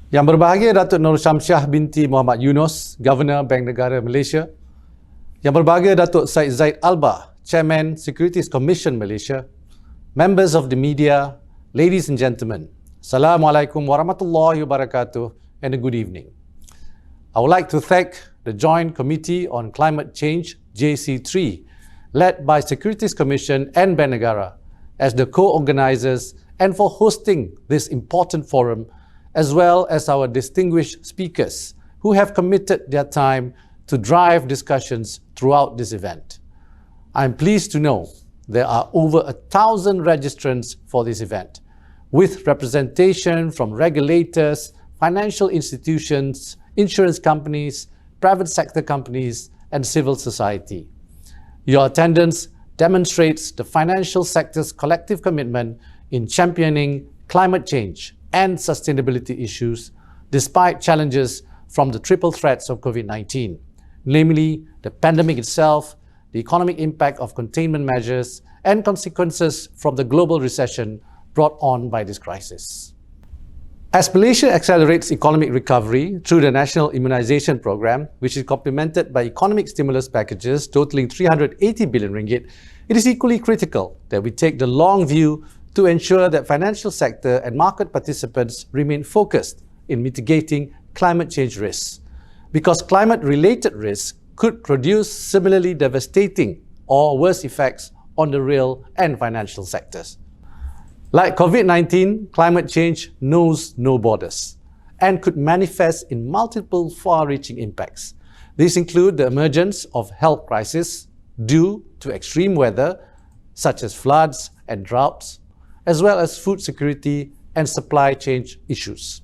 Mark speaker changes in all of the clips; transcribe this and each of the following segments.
Speaker 1: Yang berbahagia Datuk Nur Syamsiah binti Muhammad Yunus, Governor Bank Negara Malaysia. Yang berbahagia Datuk Syed Zaid Alba, Chairman Securities Commission Malaysia. Members of the media, ladies and gentlemen, Assalamualaikum warahmatullahi wabarakatuh and a good evening. I would like to thank the Joint Committee on Climate Change, JC3, led by Securities Commission and Bank Negara as the co-organizers and for hosting this important forum, as well as our distinguished speakers who have committed their time to drive discussions throughout this event. I'm pleased to know there are over 1,000 registrants for this event, with representation from regulators, financial institutions, insurance companies, private sector companies, and civil society. Your attendance demonstrates the financial sector's collective commitment in championing climate change and sustainability issues despite challenges from the triple threats of COVID-19, namely the pandemic itself, the economic impact of containment measures, and consequences from the global recession brought on by this crisis. As Malaysia accelerates economic recovery through the National Immunisation Programme, which is complemented by economic stimulus packages totaling 380 billion ringgit, it is equally critical that we take the long view to ensure that financial sector and market participants remain focused in mitigating climate change risks, because climate-related risks could produce similarly devastating or worse effects on the real and financial sectors. Like COVID-19, climate change knows no borders and could manifest in multiple far-reaching impacts. These include the emergence of health crises due to extreme weather, such as floods and droughts, as well as food security and supply chain issues,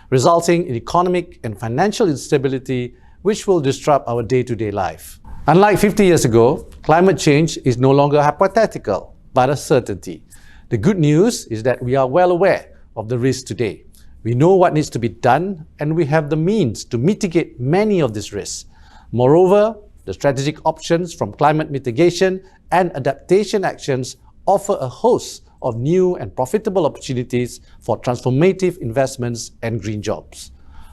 Speaker 1: resulting in economic and financial instability which will disrupt our day-to-day life. Unlike 50 years ago, climate change is no longer hypothetical, but a certainty. The good news is that we are well aware of the risks today. We know what needs to be done, and we have the means to mitigate many of these risks. Moreover, the strategic options from climate mitigation and adaptation actions offer a host of new and profitable opportunities for transformative investments and green jobs.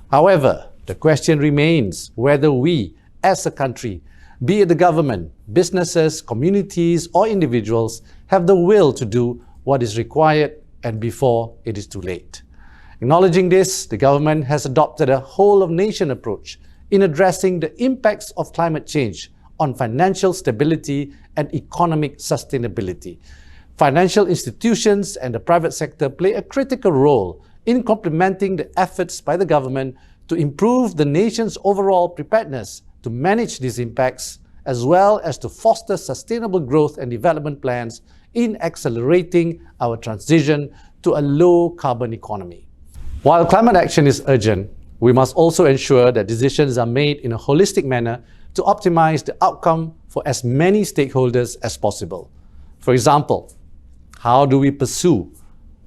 Speaker 1: However, the question remains whether we, as a country, be it the government, businesses, communities, or individuals, have the will to do what is required and before it is too late. Acknowledging this, the government has adopted a whole-of-nation approach in addressing the impacts of climate change on financial stability and economic sustainability. Financial institutions and the private sector play a critical role in complementing the efforts by the government to improve the nation's overall preparedness to manage these impacts, as well as to foster sustainable growth and development plans in accelerating our transition to a low-carbon economy. While climate action is urgent, we must also ensure that decisions are made in a holistic manner to optimize the outcome for as many stakeholders as possible. For example, how do we pursue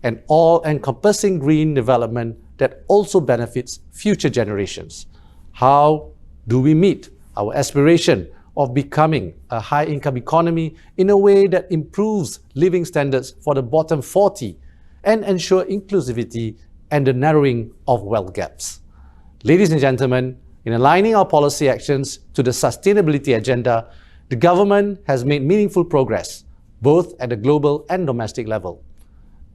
Speaker 1: an all-encompassing green development that also benefits future generations? How do we meet our aspiration of becoming a high-income economy in a way that improves living standards for the bottom 40 and ensure inclusivity and the narrowing of wealth gaps? Ladies and gentlemen, in aligning our policy actions to the sustainability agenda, the government has made meaningful progress, both at the global and domestic level,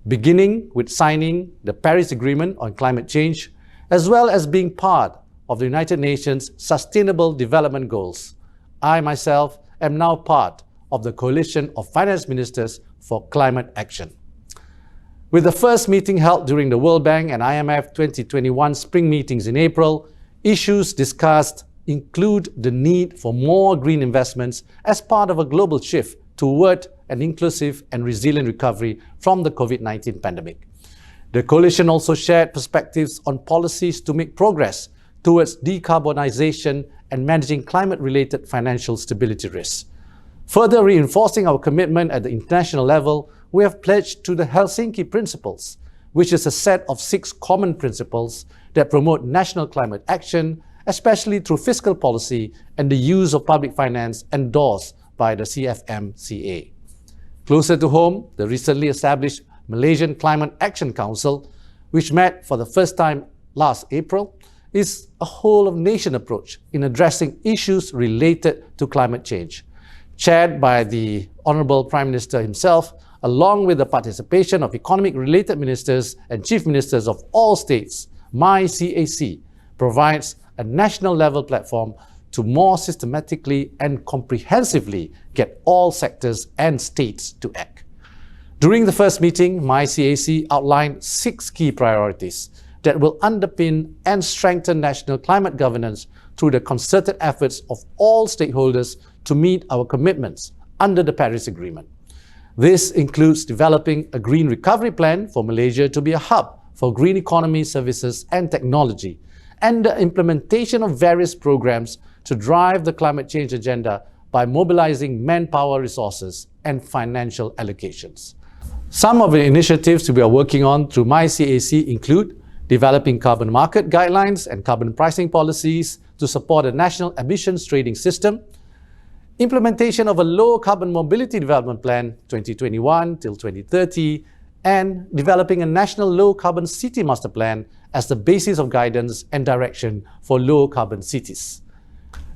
Speaker 1: beginning with signing the Paris Agreement on Climate Change, as well as being part of the United Nations Sustainable Development Goals. I myself am now part of the Coalition of Finance Ministers for Climate Action. With the first meeting held during the World Bank and IMF 2021 spring meetings in April, issues discussed include the need for more green investments as part of a global shift toward an inclusive and resilient recovery from the COVID-19 pandemic. The coalition also shared perspectives on policies to make progress towards decarbonization and managing climate-related financial stability risks. Further reinforcing our commitment at the international level, we have pledged to the Helsinki Principles, which is a set of 6 common principles that promote national climate action, especially through fiscal policy and the use of public finance endorsed by the CFMCA. Closer to home, the recently established Malaysian Climate Action Council, which met for the first time last April is a whole-of-nation approach in addressing issues related to climate change, chaired by the Honourable Prime Minister himself, along with the participation of economic-related ministers and chief ministers of all states. MyCAC provides a national-level platform to more systematically and comprehensively get all sectors and states to act. During the first meeting, MyCAC outlined 6 key priorities that will underpin and strengthen national climate governance through the concerted efforts of all stakeholders to meet our commitments under the Paris Agreement. This includes developing a green recovery plan for Malaysia to be a hub for green economy services and technology, and the implementation of various programs to drive the climate change agenda by mobilizing manpower resources and financial allocations. Some of the initiatives we are working on through MyCAC include developing carbon market guidelines and carbon pricing policies to support a national emissions trading system, implementation of a low-carbon mobility development plan 2021 till 2030, and developing a national low-carbon city master plan as the basis of guidance and direction for low-carbon cities.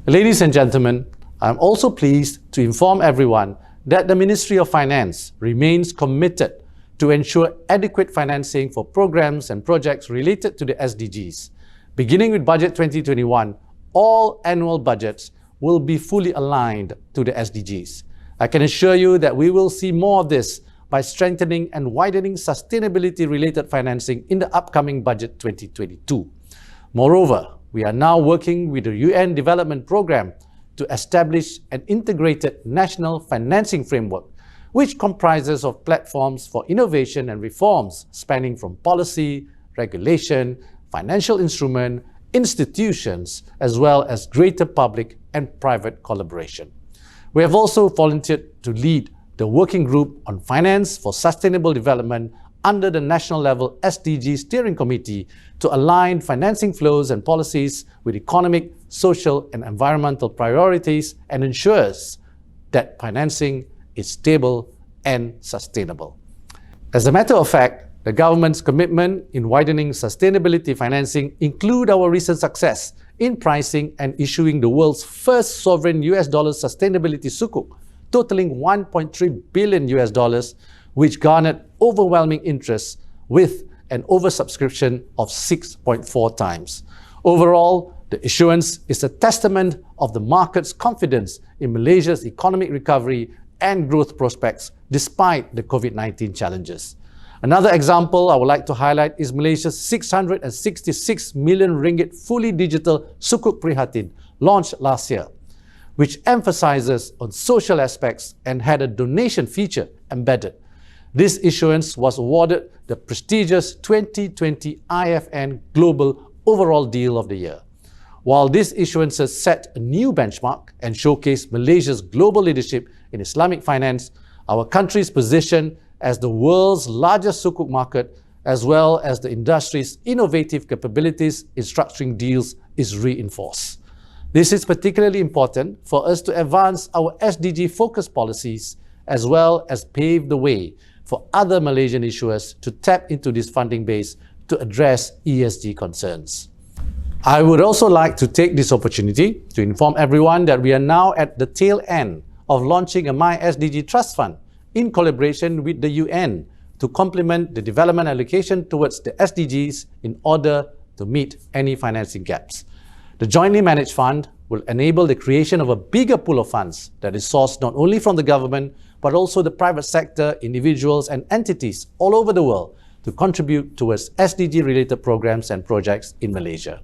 Speaker 1: Ladies and gentlemen, I'm also pleased to inform everyone that the Ministry of Finance remains committed to ensure adequate financing for programs and projects related to the SDGs. Beginning with Budget 2021, all annual budgets will be fully aligned to the SDGs. I can assure you that we will see more of this by strengthening and widening sustainability-related financing in the upcoming Budget 2022. Moreover, we are now working with the UN Development Programme to establish an integrated national financing framework which comprises of platforms for innovation and reforms spanning from policy, regulation, financial instrument, institutions, as well as greater public and private collaboration. We have also volunteered to lead the Working Group on Finance for Sustainable Development under the national level SDG Steering Committee to align financing flows and policies with economic, social and environmental priorities and ensures that financing is stable and sustainable. As a matter of fact, the government's commitment in widening sustainability financing include our recent success in pricing and issuing the world's first sovereign US dollar sustainability sukuk, totaling $1.3 billion, which garnered overwhelming interest with an oversubscription of 6.4 times. Overall, the issuance is a testament of the market's confidence in Malaysia's economic recovery and growth prospects despite the COVID-19 challenges. Another example I would like to highlight is Malaysia's 666 million ringgit fully digital Sukuk Prihatin launched last year, which emphasizes on social aspects and had a donation feature embedded. This issuance was awarded the prestigious 2020 IFN Global Overall Deal of the Year. While these issuances set a new benchmark and showcase Malaysia's global leadership in Islamic finance, our country's position as the world's largest sukuk market, as well as the industry's innovative capabilities in structuring deals, is reinforced. This is particularly important for us to advance our SDG-focused policies, as well as pave the way for other Malaysian issuers to tap into this funding base to address ESG concerns. I would also like to take this opportunity to inform everyone that we are now at the tail end of launching a MySDG Trust Fund in collaboration with the UN to complement the development allocation towards the SDGs in order to meet any financing gaps. The jointly managed fund will enable the creation of a bigger pool of funds that is sourced not only from the government, but also the private sector, individuals and entities all over the world to contribute towards SDG-related programs and projects in Malaysia.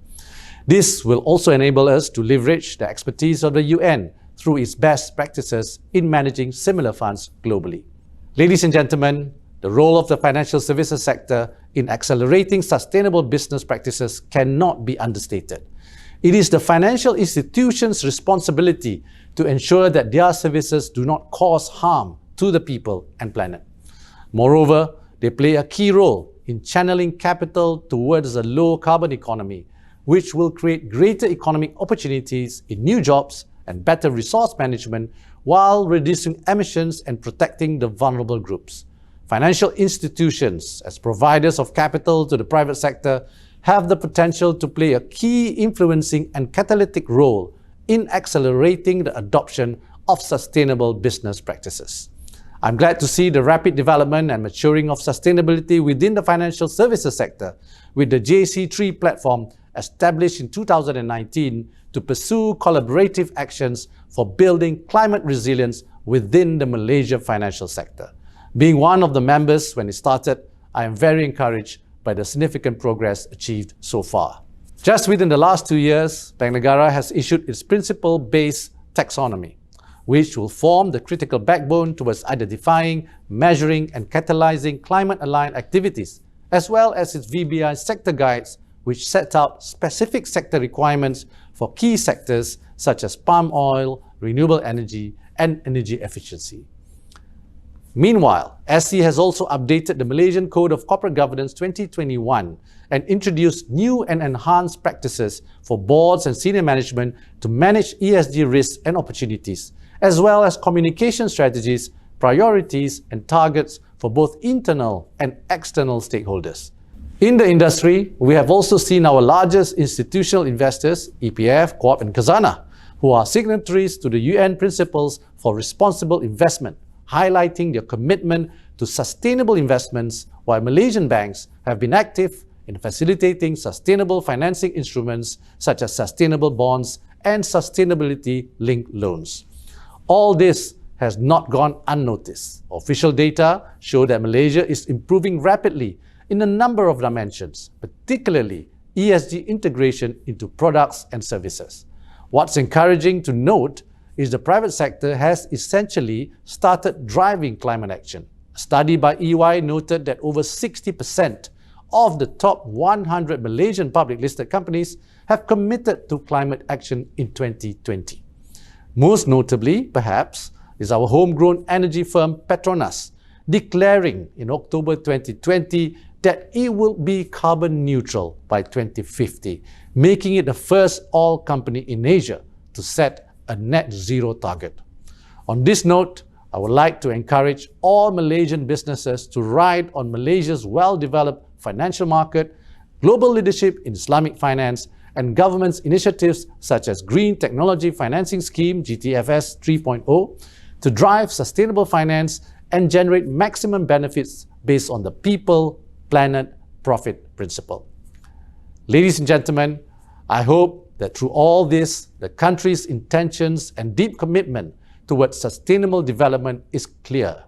Speaker 1: This will also enable us to leverage the expertise of the UN through its best practices in managing similar funds globally. Ladies and gentlemen, the role of the financial services sector in accelerating sustainable business practices cannot be understated. It is the financial institutions' responsibility to ensure that their services do not cause harm to the people and planet. Moreover, they play a key role in channeling capital towards a low-carbon economy, which will create greater economic opportunities in new jobs and better resource management while reducing emissions and protecting the vulnerable groups. Financial institutions, as providers of capital to the private sector, have the potential to play a key influencing and catalytic role in accelerating the adoption of sustainable business practices. I'm glad to see the rapid development and maturing of sustainability within the financial services sector, with the JC3 platform established in 2019 to pursue collaborative actions for building climate resilience within the Malaysia financial sector. Being one of the members when it started, I am very encouraged by the significant progress achieved so far. Just within the last 2 years, Bank Negara has issued its principle-based taxonomy, which will form the critical backbone towards identifying, measuring, and catalyzing climate-aligned activities, as well as its VBI sector guides, which set out specific sector requirements for key sectors such as palm oil, renewable energy, and energy efficiency. Meanwhile, SC has also updated the Malaysian Code of Corporate Governance 2021 and introduced new and enhanced practices for boards and senior management to manage ESG risks and opportunities, as well as communication strategies, priorities, and targets for both internal and external stakeholders. In the industry, we have also seen our largest institutional investors, EPF, Co-op, and Khazanah, who are signatories to the UN Principles for Responsible Investment, highlighting their commitment to sustainable investments, while Malaysian banks have been active in facilitating sustainable financing instruments such as sustainable bonds and sustainability-linked loans. All this has not gone unnoticed. Official data show that Malaysia is improving rapidly in a number of dimensions, particularly ESG integration into products and services. What's encouraging to note is the private sector has essentially started driving climate action. A study by EY noted that over 60% of the top 100 Malaysian public listed companies have committed to climate action in 2020. Most notably, perhaps, is our homegrown energy firm Petronas, declaring in October 2020 that it will be carbon neutral by 2050, making it the first oil company in Asia to set a net zero target. On this note, I would like to encourage all Malaysian businesses to ride on Malaysia's well-developed financial market, global leadership in Islamic finance, and government's initiatives such as Green Technology Financing Scheme GTFS 3.0 to drive sustainable finance and generate maximum benefits based on the people, planet, profit principle. Ladies and gentlemen, I hope that through all this, the country's intentions and deep commitment towards sustainable development is clear.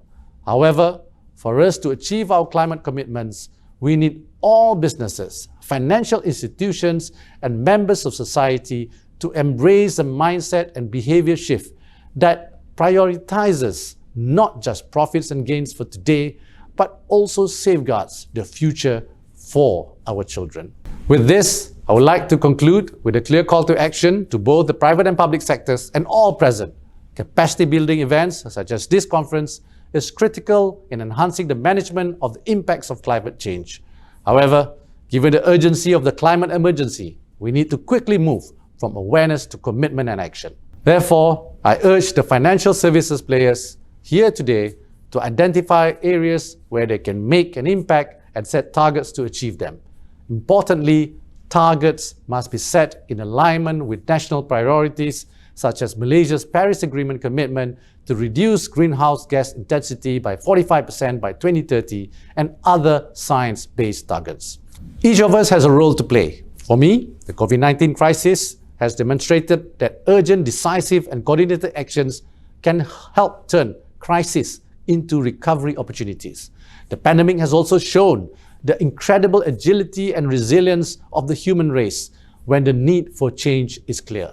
Speaker 1: However, for us to achieve our climate commitments, we need all businesses, financial institutions, and members of society to embrace a mindset and behavior shift that prioritizes not just profits and gains for today, but also safeguards the future for our children. With this, I would like to conclude with a clear call to action to both the private and public sectors and all present. Capacity building events such as this conference is critical in enhancing the management of the impacts of climate change. However, given the urgency of the climate emergency, we need to quickly move from awareness to commitment and action. Therefore, I urge the financial services players here today to identify areas where they can make an impact and set targets to achieve them. Importantly, targets must be set in alignment with national priorities such as Malaysia's Paris Agreement commitment to reduce greenhouse gas intensity by 45% by 2030 and other science-based targets. Each of us has a role to play. For me, the COVID-19 crisis has demonstrated that urgent, decisive, and coordinated actions can help turn crisis into recovery opportunities. The pandemic has also shown the incredible agility and resilience of the human race when the need for change is clear.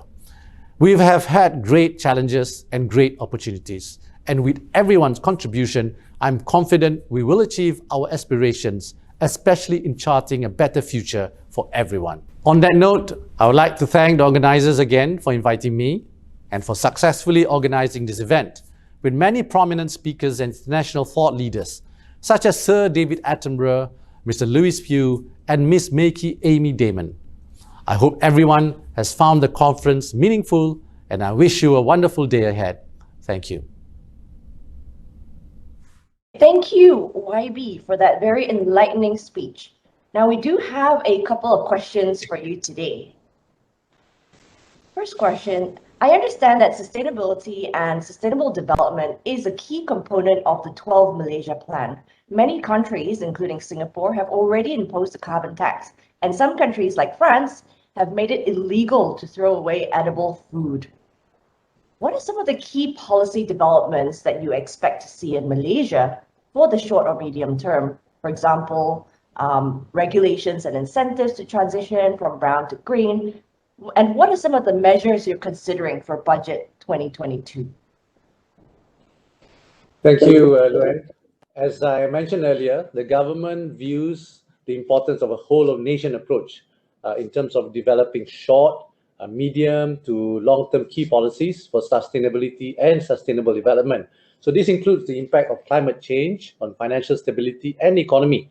Speaker 1: We have had great challenges and great opportunities, and with everyone's contribution, I'm confident we will achieve our aspirations, especially in charting a better future for everyone. On that note, I would like to thank the organizers again for inviting me and for successfully organizing this event with many prominent speakers and international thought leaders such as Sir David Attenborough, Mr. Louis Pugh, and Ms. Makey Amy Damon. I hope everyone has found the conference meaningful, and I wish you a wonderful day ahead. Thank you.
Speaker 2: Thank you, YB, for that very enlightening speech. Now, we do have a couple of questions for you today. First question, I understand that sustainability and sustainable development is a key component of the 12 Malaysia Plan. Many countries, including Singapore, have already imposed a carbon tax, and some countries like France have made it illegal to throw away edible food. What are some of the key policy developments that you expect to see in Malaysia for the short or medium term? For example, regulations and incentives to transition from brown to green, and what are some of the measures you're considering for budget 2022?
Speaker 1: Thank you, Luan. As I mentioned earlier, the government views the importance of a whole of nation approach in terms of developing short, medium to long-term key policies for sustainability and sustainable development. So this includes the impact of climate change on financial stability and economy,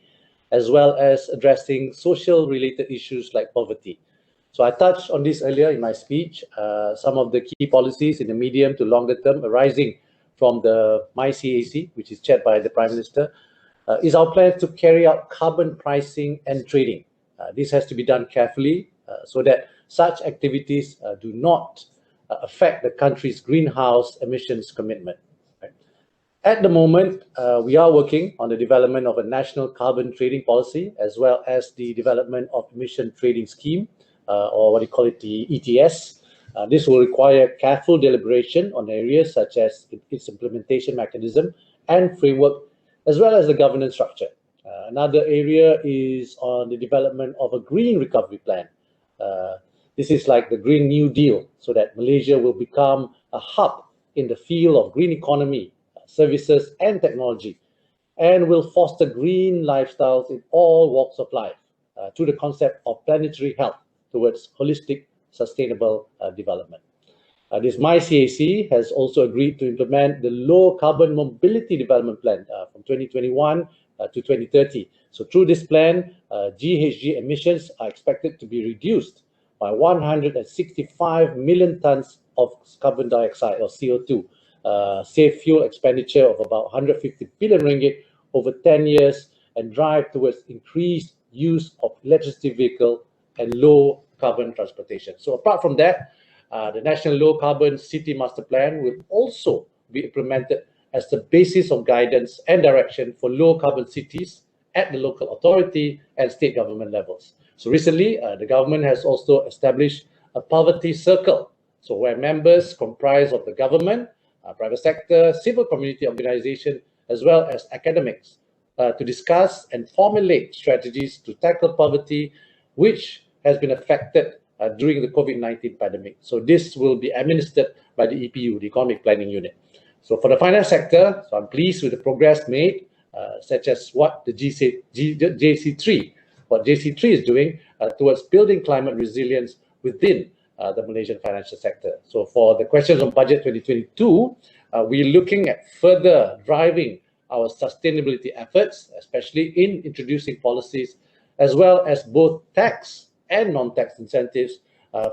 Speaker 1: as well as addressing social-related issues like poverty. So I touched on this earlier in my speech, some of the key policies in the medium to longer term arising from the MyCAC, which is chaired by the Prime Minister, is our plan to carry out carbon pricing and trading. This has to be done carefully so that such activities do not affect the country's greenhouse emissions commitment. Right? At the moment, we are working on the development of a national carbon trading policy, as well as the development of emission trading scheme, or what you call it, the ETS. This will require careful deliberation on areas such as its implementation mechanism and framework, as well as the governance structure. Another area is on the development of a green recovery plan. This is like the Green New Deal, so that Malaysia will become a hub in the field of green economy, services, and technology, and will foster green lifestyles in all walks of life through the concept of planetary health towards holistic, sustainable development. This MyCAC has also agreed to implement the Low Carbon Mobility Development Plan from 2021 to 2030. So through this plan, GHG emissions are expected to be reduced by 165 million tons of carbon dioxide or CO2, save fuel expenditure of about 150 billion ringgit over 10 years, and drive towards increased use of electricity vehicle and low carbon transportation. So apart from that, the National Low Carbon City Master Plan will also be implemented as the basis of guidance and direction for low carbon cities at the local authority and state government levels. So recently, the government has also established a poverty circle, so where members comprise of the government, private sector, civil community organization, as well as academics to discuss and formulate strategies to tackle poverty, which has been affected during the COVID-19 pandemic. So this will be administered by the EPU, the Economic Planning Unit. So for the finance sector, so I'm pleased with the progress made, such as what the JC3 is doing towards building climate resilience within the Malaysian financial sector. So for the questions on budget 2022, we're looking at further driving our sustainability efforts, especially in introducing policies, as well as both tax and non-tax incentives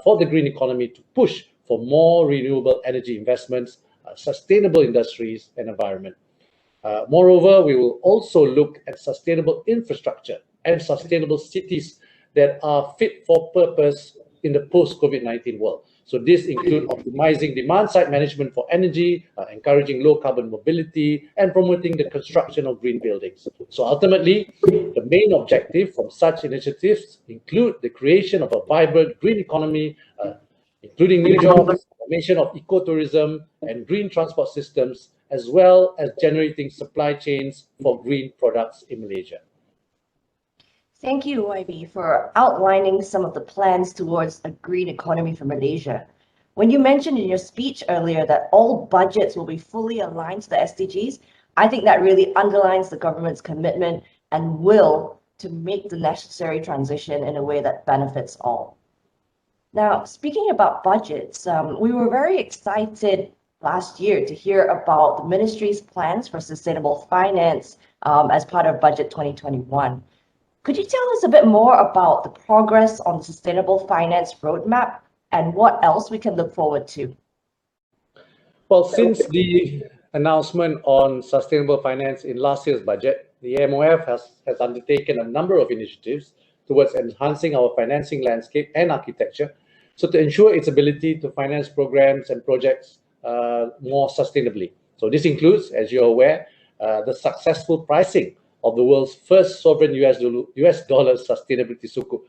Speaker 1: for the green economy to push for more renewable energy investments, sustainable industries, and environment. Moreover, we will also look at sustainable infrastructure and sustainable cities that are fit for purpose in the post-COVID-19 world. So this includes optimizing demand-side management for energy, encouraging low-carbon mobility, and promoting the construction of green buildings. So ultimately, the main objective from such initiatives include the creation of a vibrant green economy, including new jobs, formation of ecotourism, and green transport systems, as well as generating supply chains for green products in Malaysia.
Speaker 2: Thank you, YB, for outlining some of the plans towards a green economy for Malaysia. When you mentioned in your speech earlier that all budgets will be fully aligned to the SDGs, I think that really underlines the government's commitment and will to make the necessary transition in a way that benefits all. Now, speaking about budgets, we were very excited last year to hear about the ministry's plans for sustainable finance as part of Budget 2021. Could you tell us a bit more about the progress on the sustainable finance roadmap and what else we can look forward to?
Speaker 1: Well, since the announcement on sustainable finance in last year's budget, the MOF has undertaken a number of initiatives towards enhancing our financing landscape and architecture, so to ensure its ability to finance programs and projects more sustainably. So this includes, as you're aware, the successful pricing of the world's first sovereign US dollar sustainability sukuk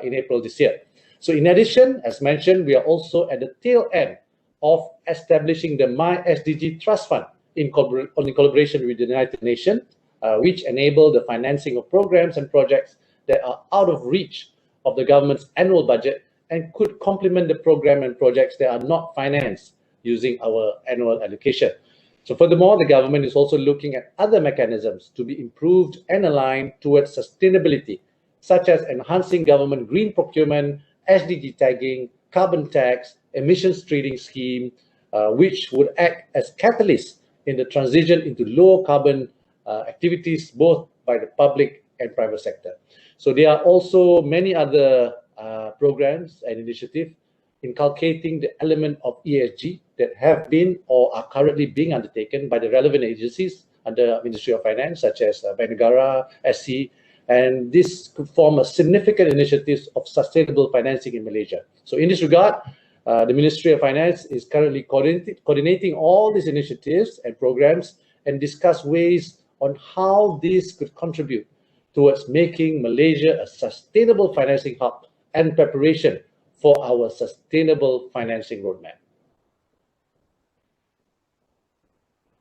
Speaker 1: in April this year. So in addition, as mentioned, we are also at the tail end of establishing the MySDG Trust Fund in collaboration with the United Nations, which enable the financing of programs and projects that are out of reach of the government's annual budget and could complement the program and projects that are not financed using our annual allocation. So furthermore, the government is also looking at other mechanisms to be improved and aligned towards sustainability, such as enhancing government green procurement, SDG tagging, carbon tax, emissions trading scheme, which would act as catalysts in the transition into low carbon activities, both by the public and private sector. So there are also many other programs and initiatives inculcating the element of ESG that have been or are currently being undertaken by the relevant agencies under Ministry of Finance, such as Bank Negara, SC, and this could form a significant initiative of sustainable financing in Malaysia. So in this regard, the Ministry of Finance is currently coordinating all these initiatives and programs and discuss ways on how this could contribute towards making Malaysia a sustainable financing hub and preparation for our sustainable financing roadmap.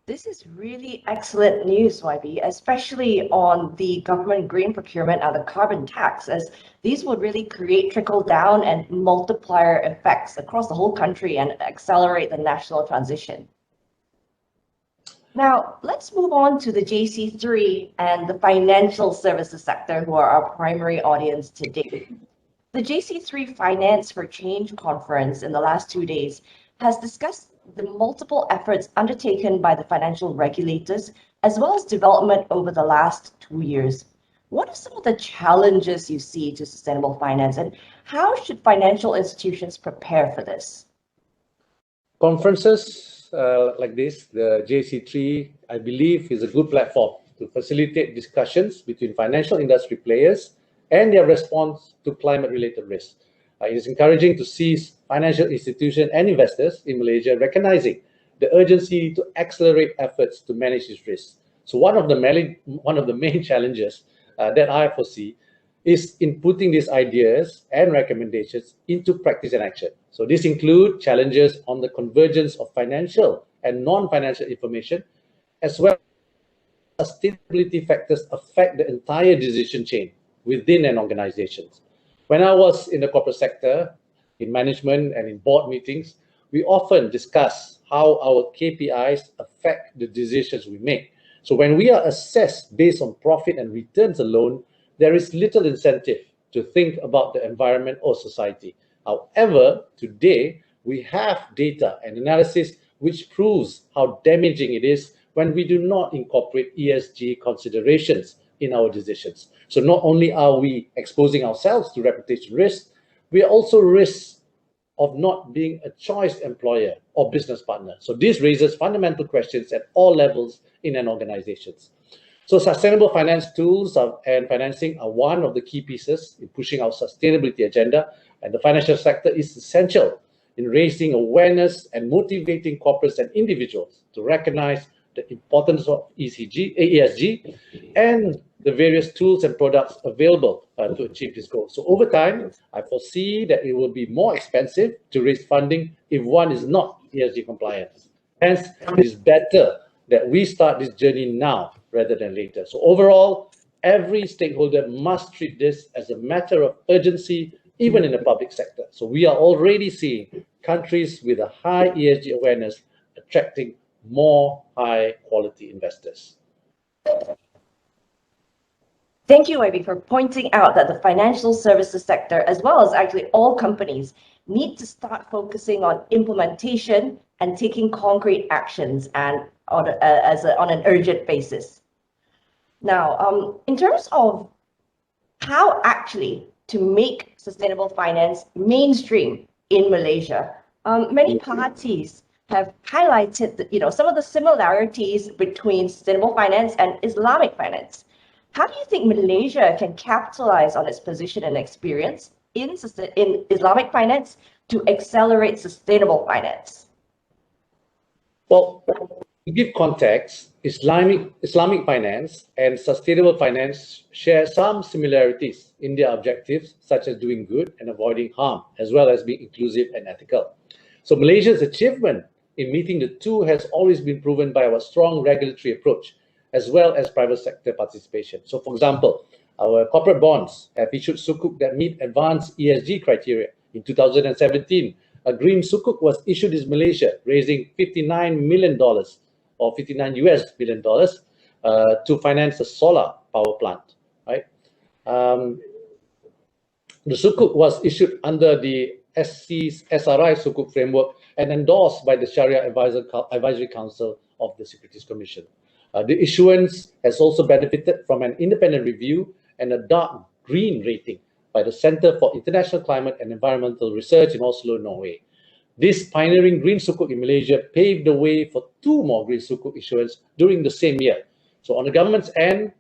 Speaker 2: This is really excellent news, YB, especially on the government green procurement and the carbon tax, as these would really create trickle-down and multiplier effects across the whole country and accelerate the national transition. Now, let's move on to the JC3 and the financial services sector, who are our primary audience today. The JC3 Finance for Change conference in the last 2 days has discussed the multiple efforts undertaken by the financial regulators, as well as development over the last 2 years. What are some of the challenges you see to sustainable finance, and how should financial institutions prepare for this?
Speaker 1: Conferences like this, the JC3, I believe, is a good platform to facilitate discussions between financial industry players and their response to climate-related risks. It is encouraging to see financial institutions and investors in Malaysia recognizing the urgency to accelerate efforts to manage these risks. So one of the main challenges that I foresee is in putting these ideas and recommendations into practice and action. So this includes challenges on the convergence of financial and non-financial information, as well as sustainability factors affect the entire decision chain within an organization. When I was in the corporate sector, in management and in board meetings, we often discuss how our KPIs affect the decisions we make. So when we are assessed based on profit and returns alone, there is little incentive to think about the environment or society. However, today, we have data and analysis which proves how damaging it is when we do not incorporate ESG considerations in our decisions. So not only are we exposing ourselves to reputation risks, we are also risks of not being a choice employer or business partner. So this raises fundamental questions at all levels in an organization. So sustainable finance tools and financing are one of the key pieces in pushing our sustainability agenda, and the financial sector is essential in raising awareness and motivating corporates and individuals to recognize the importance of ESG and the various tools and products available to achieve this goal. So over time, I foresee that it will be more expensive to raise funding if one is not ESG compliant. Hence, it is better that we start this journey now rather than later. So overall, every stakeholder must treat this as a matter of urgency, even in the public sector. So we are already seeing countries with a high ESG awareness attracting more high-quality investors.
Speaker 2: Thank you, YB, for pointing out that the financial services sector, as well as actually all companies, need to start focusing on implementation and taking concrete actions and on an urgent basis. Now, in terms of how actually to make sustainable finance mainstream in Malaysia, many parties have highlighted some of the similarities between sustainable finance and Islamic finance. How do you think Malaysia can capitalize on its position and experience in Islamic finance to accelerate sustainable finance?
Speaker 1: Well, to give context, Islamic finance and sustainable finance share some similarities in their objectives, such as doing good and avoiding harm, as well as being inclusive and ethical. So Malaysia's achievement in meeting the two has always been proven by our strong regulatory approach, as well as private sector participation. So for example, our corporate bonds have issued sukuk that meet advanced ESG criteria. In 2017, a green sukuk was issued in Malaysia, raising $59 million or 59 US billion dollars to finance a solar power plant, right? The sukuk was issued under the SRI sukuk framework and endorsed by the Sharia Advisory Council of the Securities Commission. The issuance has also benefited from an independent review and a dark green rating by the Center for International Climate and Environmental Research in Oslo, Norway. This pioneering green sukuk in Malaysia paved the way for 2 more green sukuk issuance during the same year. So on the government's end,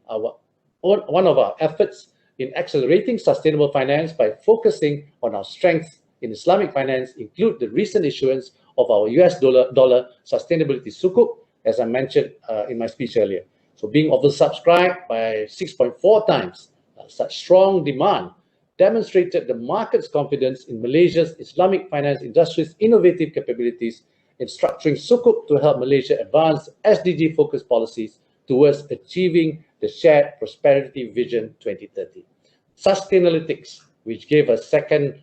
Speaker 1: one of our efforts in accelerating sustainable finance by focusing on our strengths in Islamic finance include the recent issuance of our US dollar sustainability sukuk, as I mentioned in my speech earlier. So being oversubscribed by 6.4 times, such strong demand demonstrated the market's confidence in Malaysia's Islamic finance industry's innovative capabilities in structuring sukuk to help Malaysia advance SDG-focused policies towards achieving the Shared Prosperity Vision 2030. Sustainalytics, which gave a second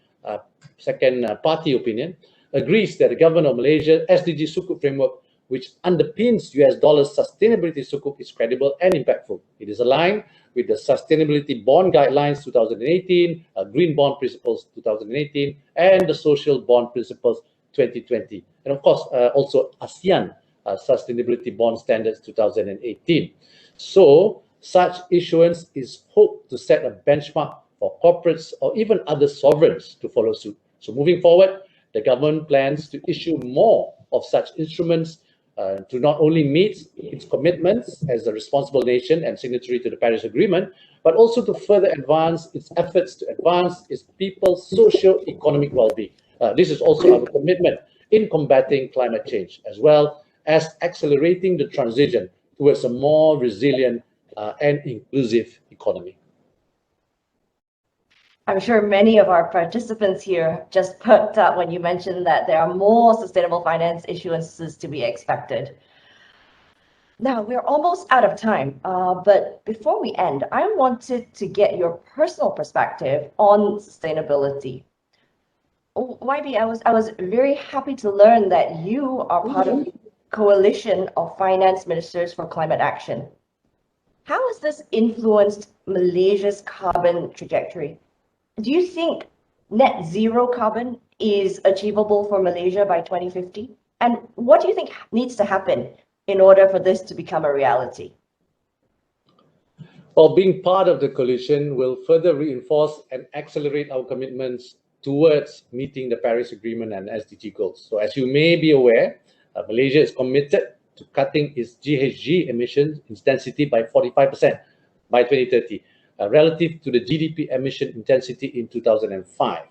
Speaker 1: party opinion, agrees that the government of Malaysia SDG sukuk framework, which underpins US dollar sustainability sukuk, is credible and impactful. It is aligned with the Sustainability Bond Guidelines 2018, Green Bond Principles 2018, and the Social Bond Principles 2020. And of course, also ASEAN Sustainability Bond Standards 2018. So such issuance is hoped to set a benchmark for corporates or even other sovereigns to follow suit. So moving forward, the government plans to issue more of such instruments to not only meet its commitments as a responsible nation and signatory to the Paris Agreement, but also to further advance its efforts to advance its people's socio-economic well-being. This is also our commitment in combating climate change, as well as accelerating the transition towards a more resilient and inclusive economy.
Speaker 2: I'm sure many of our participants here just perked up when you mentioned that there are more sustainable finance issuances to be expected. Now, we're almost out of time, but before we end, I wanted to get your personal perspective on sustainability. YB, I was very happy to learn that you are part of the Coalition of Finance Ministers for Climate Action. How has this influenced Malaysia's carbon trajectory? Do you think net zero carbon is achievable for Malaysia by 2050? And what do you think needs to happen in order for this to become a reality?
Speaker 1: Well, being part of the coalition will further reinforce and accelerate our commitments towards meeting the Paris Agreement and SDG goals. So as you may be aware, Malaysia is committed to cutting its GHG emissions intensity by 45% by 2030. Relative to the GDP emission intensity in 2005.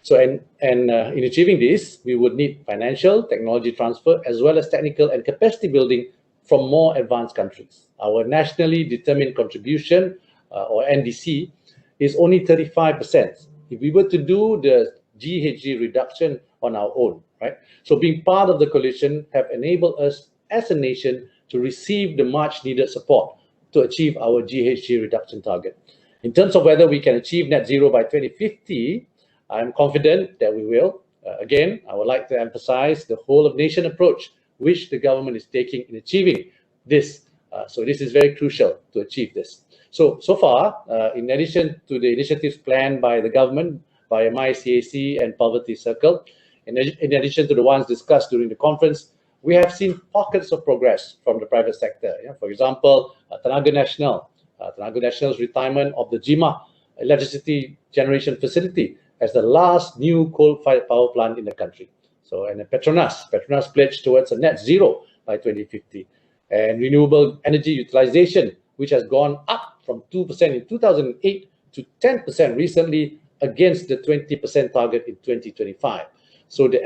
Speaker 1: So, in achieving this, we would need financial, technology transfer, as well as technical and capacity building from more advanced countries. Our nationally determined contribution, or NDC, is only 35%. If we were to do the GHG reduction on our own, right? So being part of the coalition have enabled us as a nation to receive the much needed support to achieve our GHG reduction target. In terms of whether we can achieve net zero by 2050, I'm confident that we will. Again, I would like to emphasize the whole of nation approach which the government is taking in achieving this. So this is very crucial to achieve this. So far, in addition to the initiatives planned by the government, by MICAC and Poverty Circle, in addition to the ones discussed during the conference, we have seen pockets of progress from the private sector. For example, Tenaga Nasional's retirement of the Jimah electricity generation facility as the last new coal-fired power plant in the country. So, and Petronas pledged towards a net zero by 2050, and renewable energy utilization, which has gone up from 2% in 2008 to 10% recently against the 20% target in 2025. So the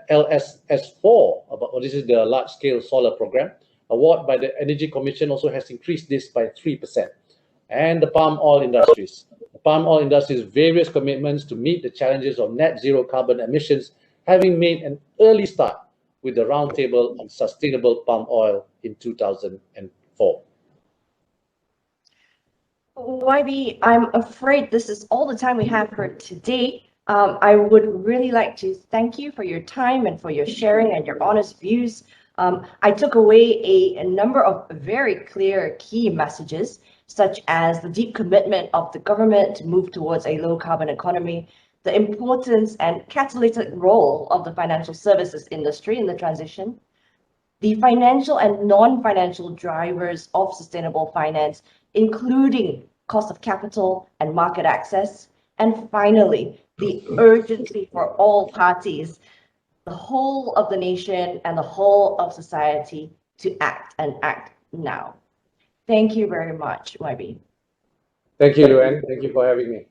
Speaker 1: LSS4, this is the large-scale solar program, award by the Energy Commission also has increased this by 3%. And the palm oil industries. The palm oil industry's various commitments to meet the challenges of net zero carbon emissions, having made an early start with the Roundtable on Sustainable Palm Oil in 2004.
Speaker 2: YB, I'm afraid this is all the time we have for today. I would really like to thank you for your time and for your sharing and your honest views. I took away a number of very clear key messages, such as the deep commitment of the government to move towards a low carbon economy, the importance and catalytic role of the financial services industry in the transition, the financial and non-financial drivers of sustainable finance, including cost of capital and market access, and finally, the urgency for all parties, the whole of the nation and the whole of society to act and act now. Thank you very much, YB.
Speaker 1: Thank you, Luann. Thank you for having me.